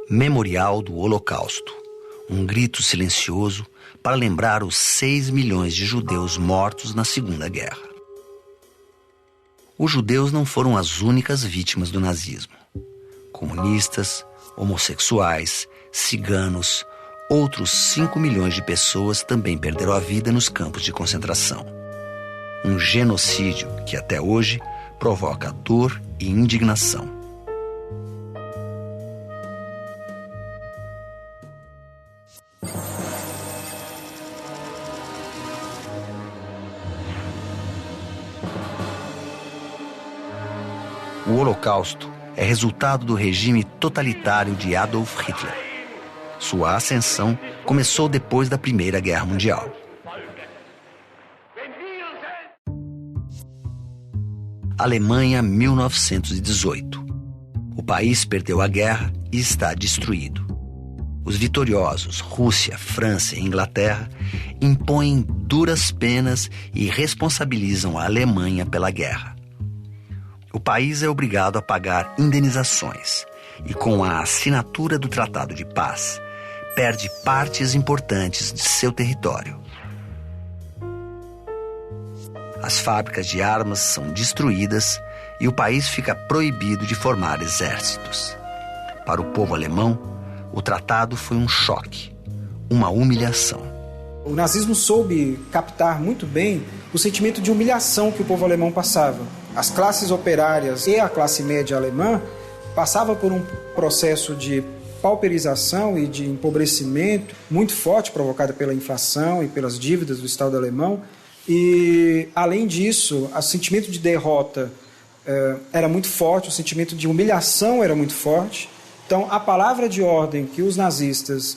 Memorial do Holocausto, um grito silencioso para lembrar os 6 milhões de judeus mortos na Segunda Guerra. Os judeus não foram as únicas vítimas do nazismo. Comunistas, homossexuais, ciganos, outros 5 milhões de pessoas também perderam a vida nos campos de concentração. Um genocídio que até hoje provoca dor e indignação. O Holocausto é resultado do regime totalitário de Adolf Hitler. Sua ascensão começou depois da Primeira Guerra Mundial. Alemanha, 1918. O país perdeu a guerra e está destruído. Os vitoriosos, Rússia, França e Inglaterra, impõem duras penas e responsabilizam a Alemanha pela guerra. O país é obrigado a pagar indenizações e, com a assinatura do Tratado de Paz, perde partes importantes de seu território. As fábricas de armas são destruídas e o país fica proibido de formar exércitos. Para o povo alemão, o tratado foi um choque, uma humilhação. O nazismo soube captar muito bem o sentimento de humilhação que o povo alemão passava. As classes operárias e a classe média alemã passavam por um processo de pauperização e de empobrecimento muito forte, provocado pela inflação e pelas dívidas do Estado alemão. E, além disso, o sentimento de derrota era muito forte, o sentimento de humilhação era muito forte. Então, a palavra de ordem que os nazistas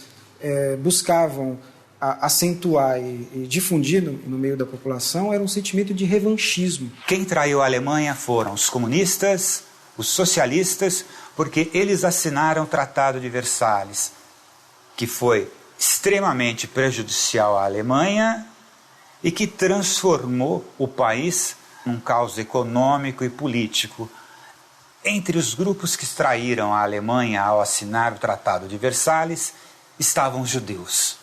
buscavam acentuar e difundir no meio da população era um sentimento de revanchismo. Quem traiu a Alemanha foram os comunistas, os socialistas, porque eles assinaram o Tratado de Versalhes, que foi extremamente prejudicial à Alemanha e que transformou o país num caos econômico e político. Entre os grupos que traíram a Alemanha ao assinar o Tratado de Versalhes estavam os judeus.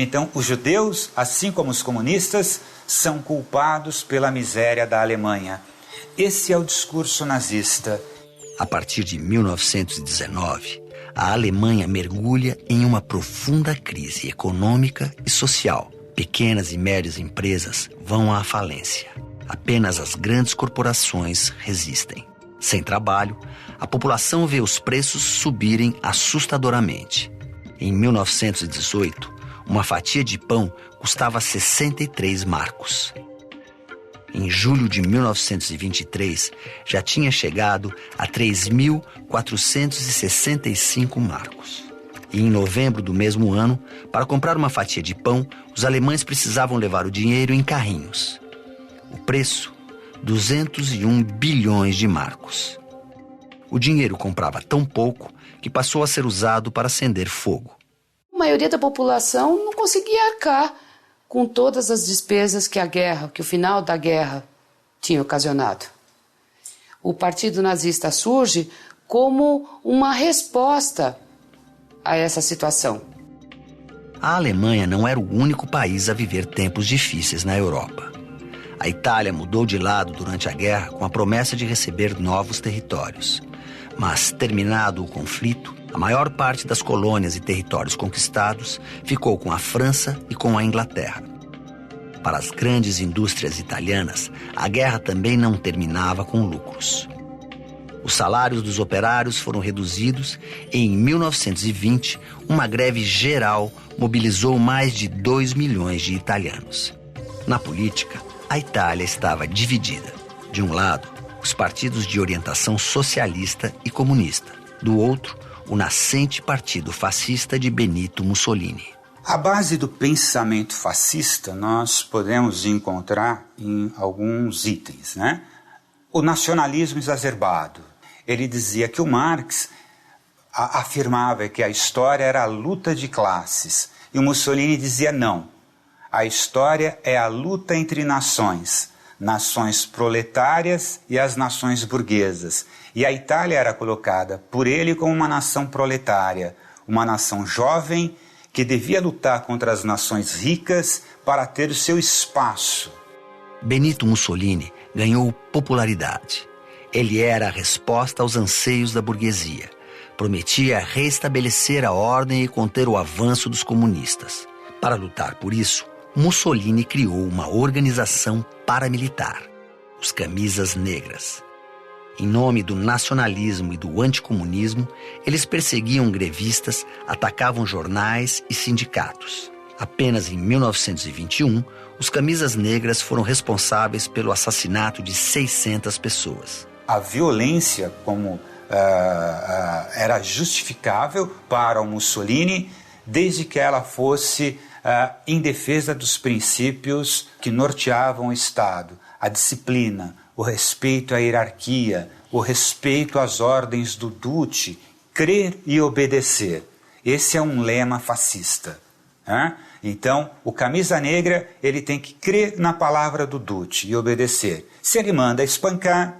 Então, os judeus, assim como os comunistas, são culpados pela miséria da Alemanha. Esse é o discurso nazista. A partir de 1919, a Alemanha mergulha em uma profunda crise econômica e social. Pequenas e médias empresas vão à falência. Apenas as grandes corporações resistem. Sem trabalho, a população vê os preços subirem assustadoramente. Em 1918, uma fatia de pão custava 63 marcos. Em julho de 1923, já tinha chegado a 3.465 marcos. E em novembro do mesmo ano, para comprar uma fatia de pão, os alemães precisavam levar o dinheiro em carrinhos. O preço, 201 bilhões de marcos. O dinheiro comprava tão pouco que passou a ser usado para acender fogo. A maioria da população não conseguia arcar com todas as despesas que o final da guerra tinha ocasionado. O Partido Nazista surge como uma resposta a essa situação. A Alemanha não era o único país a viver tempos difíceis na Europa. A Itália mudou de lado durante a guerra com a promessa de receber novos territórios. Mas, terminado o conflito, a maior parte das colônias e territórios conquistados ficou com a França e com a Inglaterra. Para as grandes indústrias italianas, a guerra também não terminava com lucros. Os salários dos operários foram reduzidos e, em 1920, uma greve geral mobilizou mais de 2 milhões de italianos. Na política, a Itália estava dividida. De um lado, os partidos de orientação socialista e comunista. Do outro, o nascente partido fascista de Benito Mussolini. A base do pensamento fascista nós podemos encontrar em alguns itens, né? O nacionalismo exacerbado. Ele dizia que o Marx afirmava que a história era a luta de classes. E o Mussolini dizia não. A história é a luta entre nações. nações proletárias e as nações burguesas. E a Itália era colocada por ele como uma nação proletária, uma nação jovem que devia lutar contra as nações ricas para ter o seu espaço. Benito Mussolini ganhou popularidade. Ele era a resposta aos anseios da burguesia. Prometia restabelecer a ordem e conter o avanço dos comunistas. Para lutar por isso, Mussolini criou uma organização paramilitar, os Camisas Negras. Em nome do nacionalismo e do anticomunismo, eles perseguiam grevistas, atacavam jornais e sindicatos. Apenas em 1921, os Camisas Negras foram responsáveis pelo assassinato de 600 pessoas. A violência, como era justificável para o Mussolini, desde que ela fosse em defesa dos princípios que norteavam o Estado, a disciplina, o respeito à hierarquia, o respeito às ordens do Duce, crer e obedecer. Esse é um lema fascista. Então, o camisa negra, ele tem que crer na palavra do Duce e obedecer. Se ele manda espancar,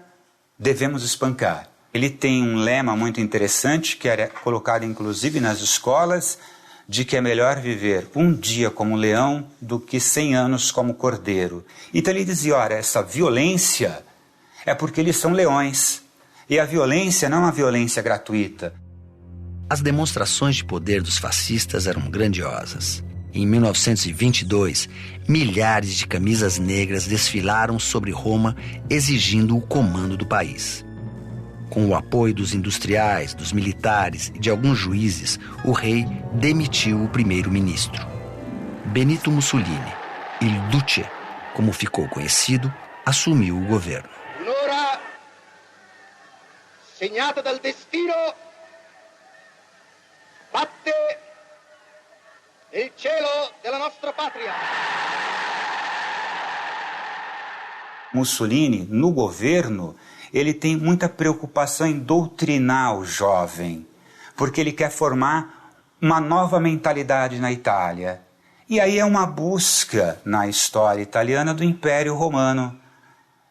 devemos espancar. Ele tem um lema muito interessante, que era colocado inclusive nas escolas, de que é melhor viver um dia como leão do que 100 anos como cordeiro. Então ele dizia, olha, essa violência é porque eles são leões. E a violência não é uma violência gratuita. As demonstrações de poder dos fascistas eram grandiosas. Em 1922, milhares de camisas negras desfilaram sobre Roma exigindo o comando do país. Com o apoio dos industriais, dos militares e de alguns juízes, o rei demitiu o primeiro-ministro. Benito Mussolini, il Duce, como ficou conhecido, assumiu o governo. Un'ora segnata dal destino batte nel cielo della nostra patria. Mussolini, no governo, ele tem muita preocupação em doutrinar o jovem, porque ele quer formar uma nova mentalidade na Itália. E aí é uma busca na história italiana do Império Romano.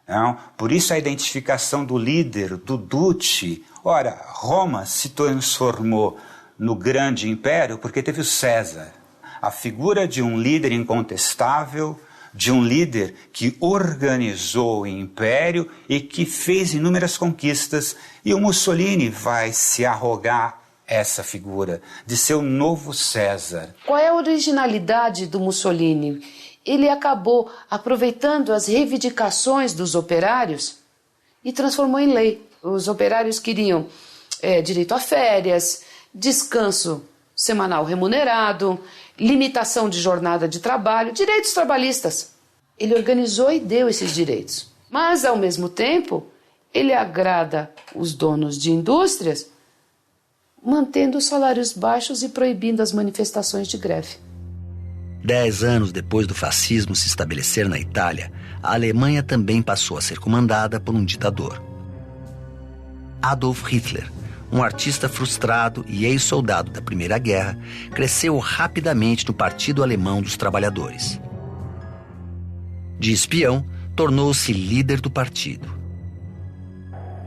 Não? Por isso a identificação do líder, do Duce. Ora, Roma se transformou no grande império porque teve o César, a figura de um líder incontestável, de um líder que organizou o império e que fez inúmeras conquistas. E o Mussolini vai se arrogar essa figura de ser o novo César. Qual é a originalidade do Mussolini? Ele acabou aproveitando as reivindicações dos operários e transformou em lei. Os operários queriam direito a férias, descanso semanal remunerado, limitação de jornada de trabalho, direitos trabalhistas. Ele organizou e deu esses direitos. Mas, ao mesmo tempo, ele agrada os donos de indústrias, mantendo os salários baixos e proibindo as manifestações de greve. 10 anos depois do fascismo se estabelecer na Itália, a Alemanha também passou a ser comandada por um ditador. Adolf Hitler, um artista frustrado e ex-soldado da Primeira Guerra, cresceu rapidamente no Partido Alemão dos Trabalhadores. De espião, tornou-se líder do partido.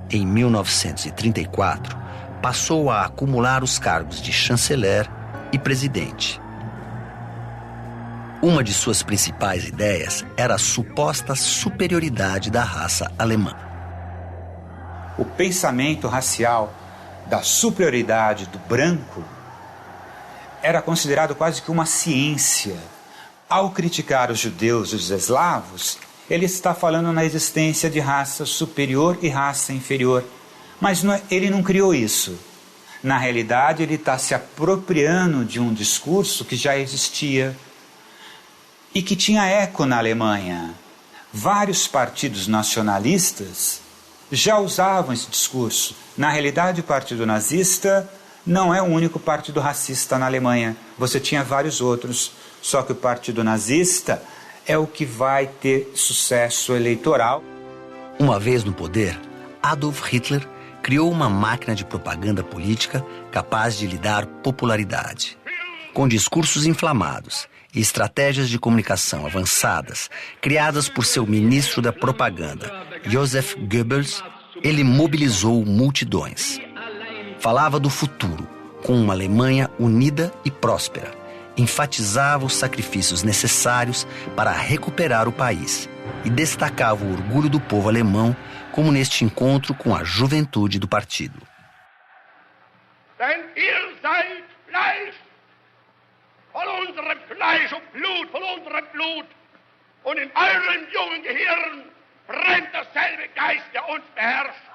Em 1934, passou a acumular os cargos de chanceler e presidente. Uma de suas principais ideias era a suposta superioridade da raça alemã. O pensamento racial da superioridade do branco era considerado quase que uma ciência. Ao criticar os judeus e os eslavos, ele está falando na existência de raça superior e raça inferior. Mas ele não criou isso. Na realidade, ele está se apropriando de um discurso que já existia e que tinha eco na Alemanha. Vários partidos nacionalistas já usavam esse discurso. Na realidade, o Partido Nazista não é o único partido racista na Alemanha. Você tinha vários outros, só que o Partido Nazista é o que vai ter sucesso eleitoral. Uma vez no poder, Adolf Hitler criou uma máquina de propaganda política capaz de lhe dar popularidade. Com discursos inflamados, e estratégias de comunicação avançadas, criadas por seu ministro da propaganda, Joseph Goebbels, ele mobilizou multidões. Falava do futuro, com uma Alemanha unida e próspera. Enfatizava os sacrifícios necessários para recuperar o país e destacava o orgulho do povo alemão, como neste encontro com a juventude do partido. Denn ihr seid Fleisch, von unserem Fleisch und Blut, von unserem Blut. Und in eurem jungen Gehirn brennt derselbe Geist, der uns beherrscht.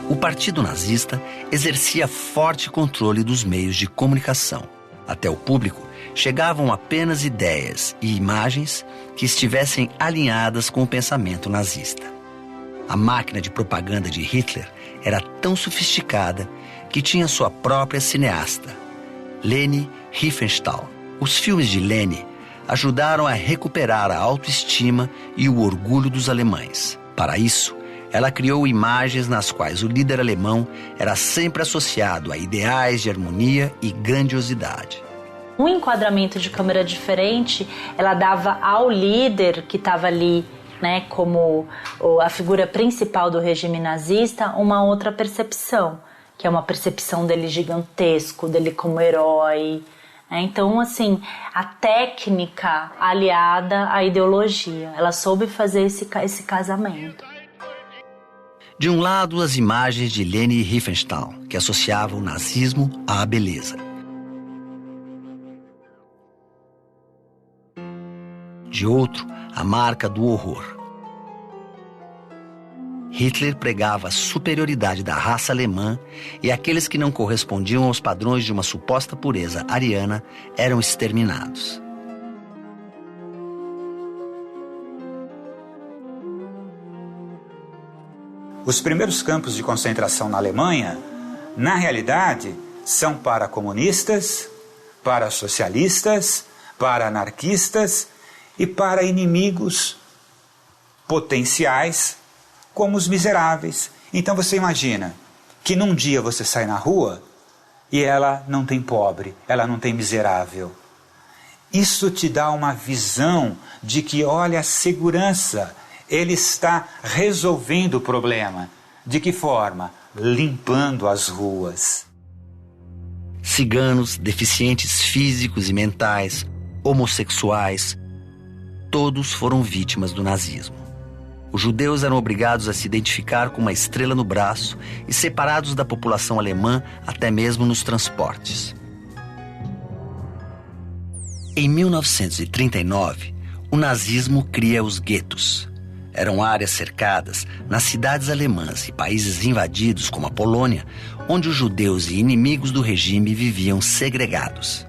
O partido nazista exercia forte controle dos meios de comunicação. Até o público chegavam apenas ideias e imagens que estivessem alinhadas com o pensamento nazista. A máquina de propaganda de Hitler era tão sofisticada que tinha sua própria cineasta, Leni Riefenstahl. Os filmes de Leni ajudaram a recuperar a autoestima e o orgulho dos alemães. Para isso, ela criou imagens nas quais o líder alemão era sempre associado a ideais de harmonia e grandiosidade. Um enquadramento de câmera diferente, ela dava ao líder que estava ali, né, como a figura principal do regime nazista, uma outra percepção, que é uma percepção dele gigantesco, dele como herói. Então, assim, a técnica aliada à ideologia, ela soube fazer esse casamento. De um lado, as imagens de Leni Riefenstahl, que associavam o nazismo à beleza. De outro, a marca do horror. Hitler pregava a superioridade da raça alemã e aqueles que não correspondiam aos padrões de uma suposta pureza ariana eram exterminados. Os primeiros campos de concentração na Alemanha, na realidade, são para comunistas, para socialistas, para anarquistas e para inimigos potenciais, como os miseráveis. Então você imagina que num dia você sai na rua e ela não tem pobre, ela não tem miserável. Isso te dá uma visão de que, olha, a segurança, ele está resolvendo o problema. De que forma? Limpando as ruas. Ciganos, deficientes físicos e mentais, homossexuais, todos foram vítimas do nazismo. Os judeus eram obrigados a se identificar com uma estrela no braço e separados da população alemã até mesmo nos transportes. Em 1939, o nazismo cria os guetos. Eram áreas cercadas nas cidades alemãs e países invadidos, como a Polônia, onde os judeus e inimigos do regime viviam segregados.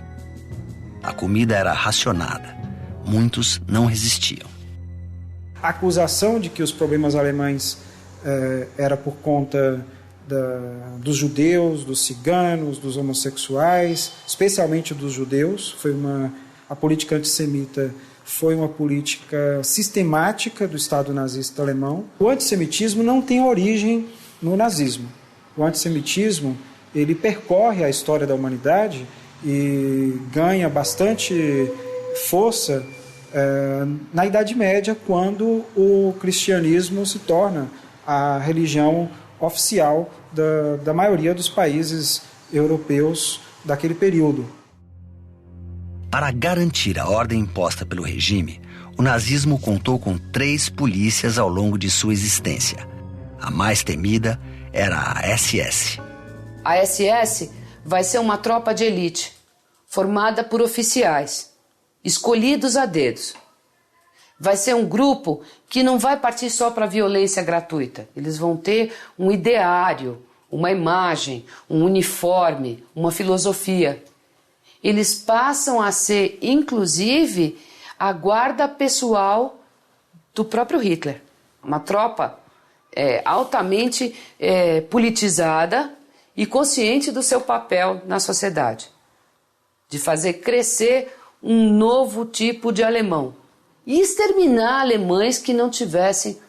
A comida era racionada. Muitos não resistiam. A acusação de que os problemas alemães era por conta dos judeus, dos ciganos, dos homossexuais, especialmente dos judeus, a política antissemita foi uma política sistemática do Estado nazista alemão. O antissemitismo não tem origem no nazismo. O antissemitismo, ele percorre a história da humanidade e ganha bastante força na Idade Média, quando o cristianismo se torna a religião oficial da maioria dos países europeus daquele período. Para garantir a ordem imposta pelo regime, o nazismo contou com 3 polícias ao longo de sua existência. A mais temida era a SS. A SS vai ser uma tropa de elite, formada por oficiais, escolhidos a dedos. Vai ser um grupo que não vai partir só para a violência gratuita. Eles vão ter um ideário, uma imagem, um uniforme, uma filosofia. Eles passam a ser, inclusive, a guarda pessoal do próprio Hitler. Uma tropa altamente politizada e consciente do seu papel na sociedade, de fazer crescer um novo tipo de alemão e exterminar alemães que não tivessem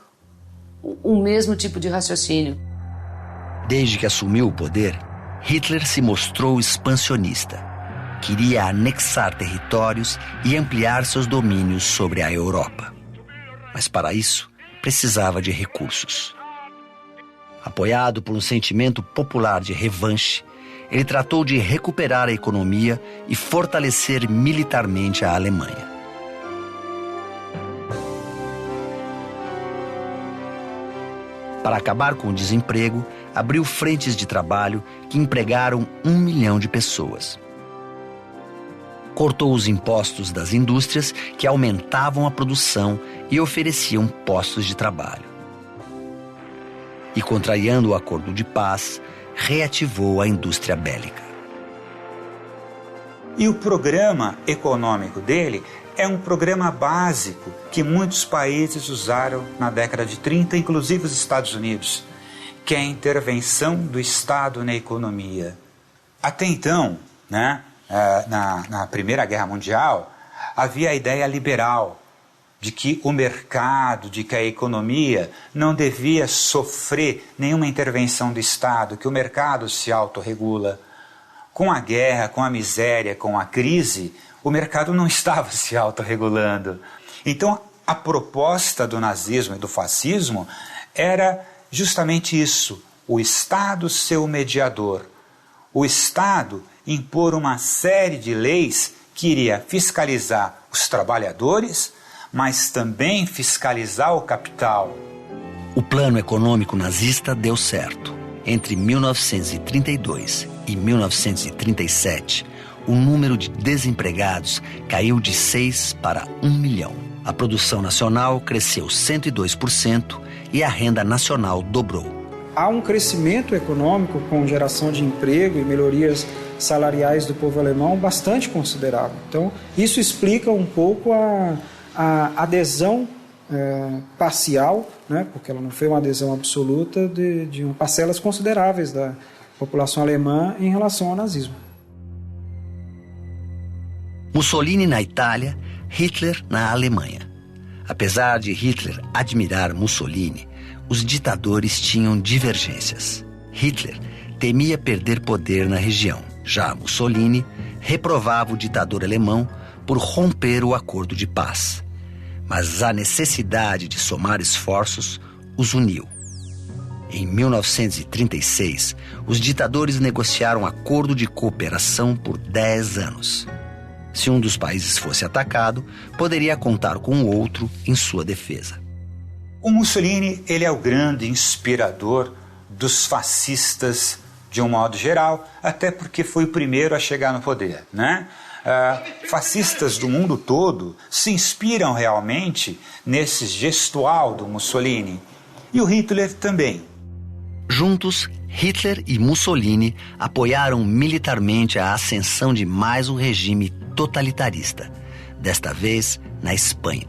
o mesmo tipo de raciocínio. Desde que assumiu o poder, Hitler se mostrou expansionista. Queria anexar territórios e ampliar seus domínios sobre a Europa. Mas para isso, precisava de recursos. Apoiado por um sentimento popular de revanche, ele tratou de recuperar a economia e fortalecer militarmente a Alemanha. Para acabar com o desemprego, abriu frentes de trabalho que empregaram 1 milhão de pessoas. Cortou os impostos das indústrias que aumentavam a produção e ofereciam postos de trabalho. E, contrariando o acordo de paz, reativou a indústria bélica. E o programa econômico dele é um programa básico que muitos países usaram na década de 30, inclusive os Estados Unidos, que é a intervenção do Estado na economia. Até então, na Primeira Guerra Mundial, havia a ideia liberal de que o mercado, de que a economia não devia sofrer nenhuma intervenção do Estado, que o mercado se autorregula. Com a guerra, com a miséria, com a crise, o mercado não estava se autorregulando. Então, a proposta do nazismo e do fascismo era justamente isso: o Estado ser o mediador, o Estado impor uma série de leis que iria fiscalizar os trabalhadores, mas também fiscalizar o capital. O plano econômico nazista deu certo. Entre 1932 e 1937, o número de desempregados caiu de 6 para 1 milhão. A produção nacional cresceu 102% e a renda nacional dobrou. Há um crescimento econômico com geração de emprego e melhorias salariais do povo alemão bastante considerável. Então, isso explica um pouco a adesão parcial, porque ela não foi uma adesão absoluta de parcelas consideráveis da população alemã em relação ao nazismo. Mussolini na Itália, Hitler na Alemanha. Apesar de Hitler admirar Mussolini, os ditadores tinham divergências. Hitler temia perder poder na região. Já Mussolini reprovava o ditador alemão por romper o acordo de paz. Mas a necessidade de somar esforços os uniu. Em 1936, os ditadores negociaram um acordo de cooperação por 10 anos. Se um dos países fosse atacado, poderia contar com o outro em sua defesa. O Mussolini, ele é o grande inspirador dos fascistas de um modo geral, até porque foi o primeiro a chegar no poder, fascistas do mundo todo se inspiram realmente nesse gestual do Mussolini. E o Hitler também. Juntos, Hitler e Mussolini apoiaram militarmente a ascensão de mais um regime totalitarista, desta vez na Espanha.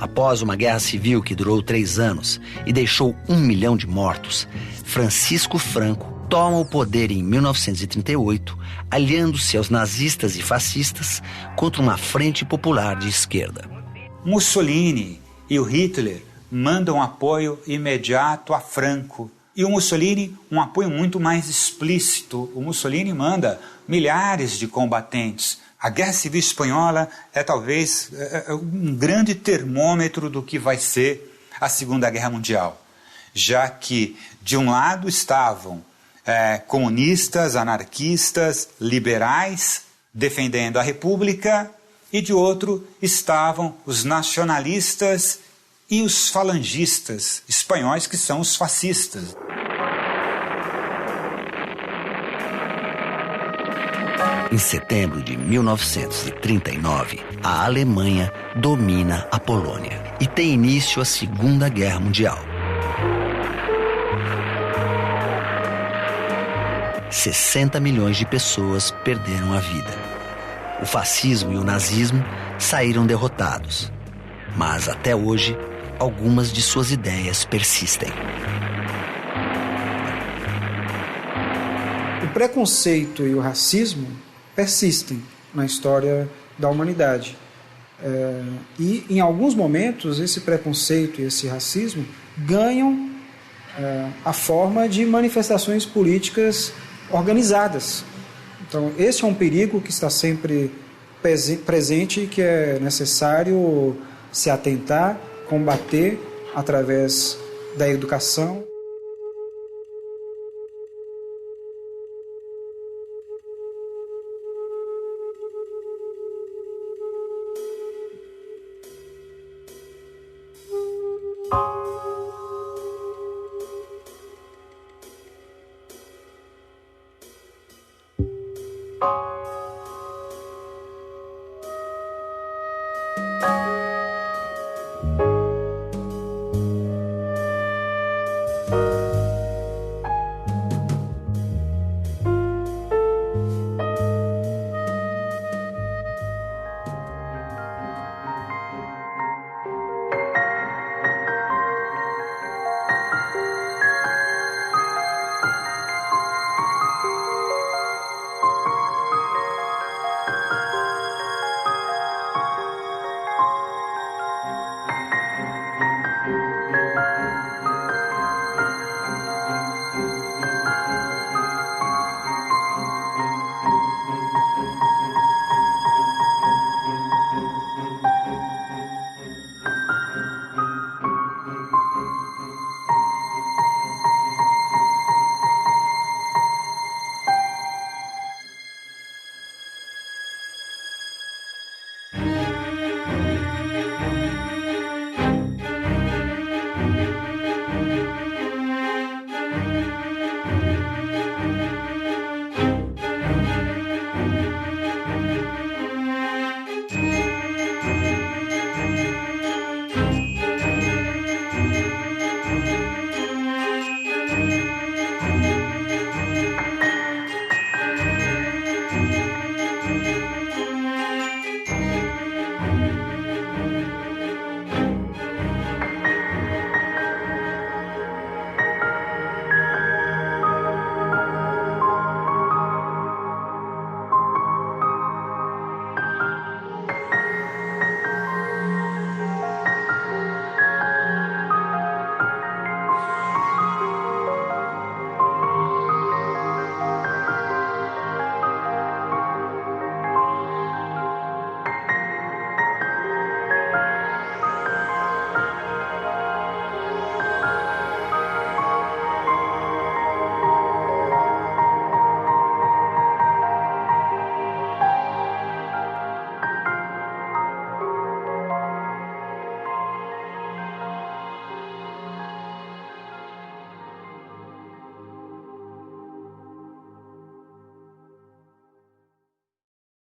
Após uma guerra civil que durou 3 anos e deixou 1 milhão de mortos, Francisco Franco toma o poder em 1938, aliando-se aos nazistas e fascistas contra uma frente popular de esquerda. Mussolini e o Hitler mandam apoio imediato a Franco. E o Mussolini, um apoio muito mais explícito. O Mussolini manda milhares de combatentes. A Guerra Civil Espanhola é talvez um grande termômetro do que vai ser a Segunda Guerra Mundial, já que de um lado estavam comunistas, anarquistas, liberais, defendendo a República, e de outro estavam os nacionalistas e os falangistas espanhóis, que são os fascistas. Em setembro de 1939, a Alemanha domina a Polônia e tem início a Segunda Guerra Mundial. 60 milhões de pessoas perderam a vida. O fascismo e o nazismo saíram derrotados, mas até hoje algumas de suas ideias persistem. O preconceito e o racismo persistem na história da humanidade. E, em alguns momentos, esse preconceito e esse racismo ganham a forma de manifestações políticas organizadas. Então, esse é um perigo que está sempre presente e que é necessário se atentar, combater através da educação.